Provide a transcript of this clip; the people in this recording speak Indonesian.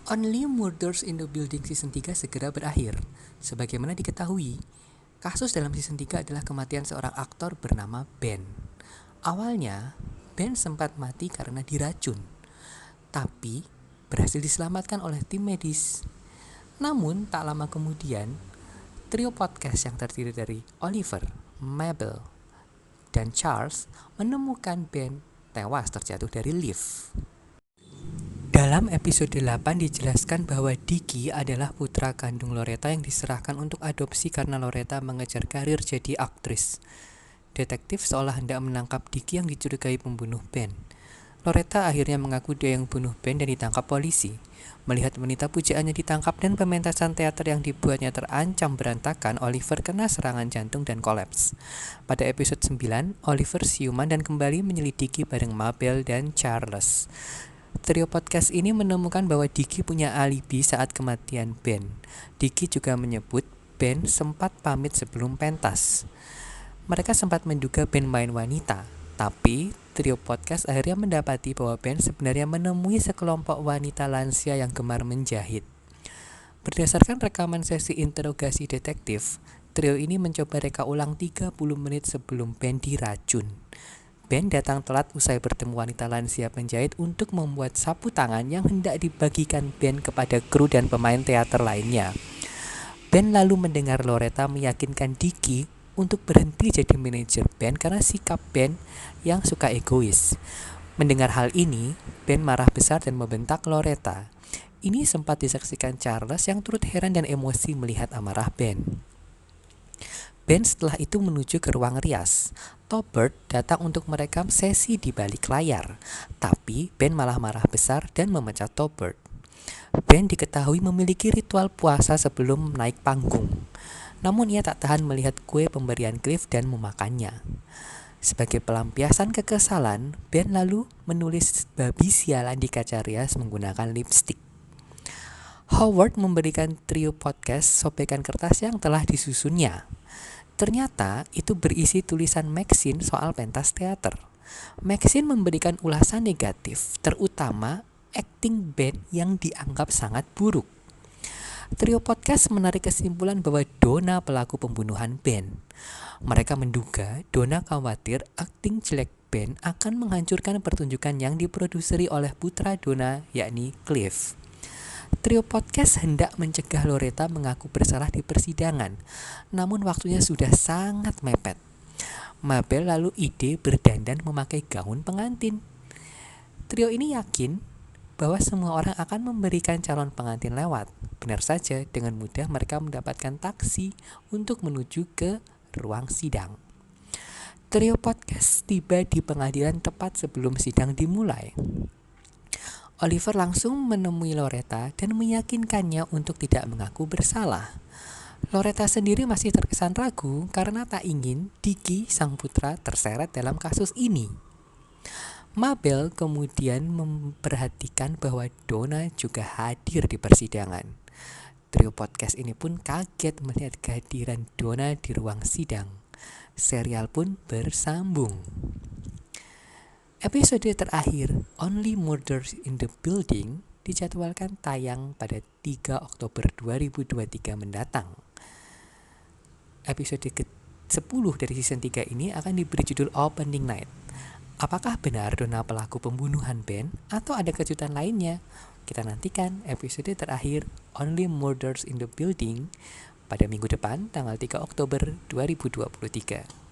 Only Murders in the Building Season 3 segera berakhir. Sebagaimana diketahui, kasus dalam season 3 adalah kematian seorang aktor bernama Ben. Awalnya, Ben sempat mati karena diracun, tapi berhasil diselamatkan oleh tim medis. Namun, tak lama kemudian, trio podcast yang terdiri dari Oliver, Mabel, dan Charles menemukan Ben tewas terjatuh dari lift. Dalam episode 8 dijelaskan bahwa Dicky adalah putra kandung Loretta yang diserahkan untuk adopsi karena Loretta mengejar karir jadi aktris. Detektif seolah hendak menangkap Dicky yang dicurigai pembunuh Ben. Loretta akhirnya mengaku dia yang bunuh Ben dan ditangkap polisi. Melihat wanita pujaannya ditangkap dan pementasan teater yang dibuatnya terancam berantakan, Oliver kena serangan jantung dan kolaps. Pada episode 9, Oliver siuman dan kembali menyelidiki bareng Mabel dan Charles. Trio podcast ini menemukan bahwa Dicky punya alibi saat kematian Ben. Dicky juga menyebut Ben sempat pamit sebelum pentas. Mereka sempat menduga Ben main wanita, tapi trio podcast akhirnya mendapati bahwa Ben sebenarnya menemui sekelompok wanita lansia yang gemar menjahit. Berdasarkan rekaman sesi interogasi detektif, trio ini mencoba reka ulang 30 menit sebelum Ben diracun. Ben datang telat usai bertemu wanita lansia penjahit untuk membuat sapu tangan yang hendak dibagikan Ben kepada kru dan pemain teater lainnya. Ben lalu mendengar Loretta meyakinkan Dicky untuk berhenti jadi manajer Ben karena sikap Ben yang suka egois. Mendengar hal ini, Ben marah besar dan membentak Loretta. Ini sempat disaksikan Charles yang turut heran dan emosi melihat amarah Ben. Ben setelah itu menuju ke ruang rias. Tolbert datang untuk merekam sesi di balik layar, tapi Ben malah marah besar dan memecat Tolbert. Ben diketahui memiliki ritual puasa sebelum naik panggung, namun ia tak tahan melihat kue pemberian Cliff dan memakannya. Sebagai pelampiasan kekesalan, Ben lalu menulis babi sialan di kaca rias menggunakan lipstik. Howard memberikan trio podcast sobekan kertas yang telah disusunnya. Ternyata itu berisi tulisan Maxine soal pentas teater. Maxine memberikan ulasan negatif, terutama akting Ben yang dianggap sangat buruk. Trio podcast menarik kesimpulan bahwa Donna pelaku pembunuhan Ben. Mereka menduga Donna khawatir akting jelek Ben akan menghancurkan pertunjukan yang diproduseri oleh putra Donna, yakni Cliff. Trio podcast hendak mencegah Loretta mengaku bersalah di persidangan, namun waktunya sudah sangat mepet. Mabel lalu ide berdandan memakai gaun pengantin. Trio ini yakin bahwa semua orang akan memberikan calon pengantin lewat. Benar saja, dengan mudah mereka mendapatkan taksi untuk menuju ke ruang sidang. Trio podcast tiba di pengadilan tepat sebelum sidang dimulai. Oliver langsung menemui Loretta dan meyakinkannya untuk tidak mengaku bersalah. Loretta sendiri masih terkesan ragu karena tak ingin Dicky, sang putra, terseret dalam kasus ini. Mabel kemudian memperhatikan bahwa Donna juga hadir di persidangan. Trio podcast ini pun kaget melihat kehadiran Donna di ruang sidang. Serial pun bersambung. Episode terakhir, Only Murders in the Building, dijadwalkan tayang pada 3 Oktober 2023 mendatang. Episode ke-10 dari season 3 ini akan diberi judul Opening Night. Apakah benar Donna pelaku pembunuhan Ben atau ada kejutan lainnya? Kita nantikan episode terakhir Only Murders in the Building pada minggu depan tanggal 3 Oktober 2023.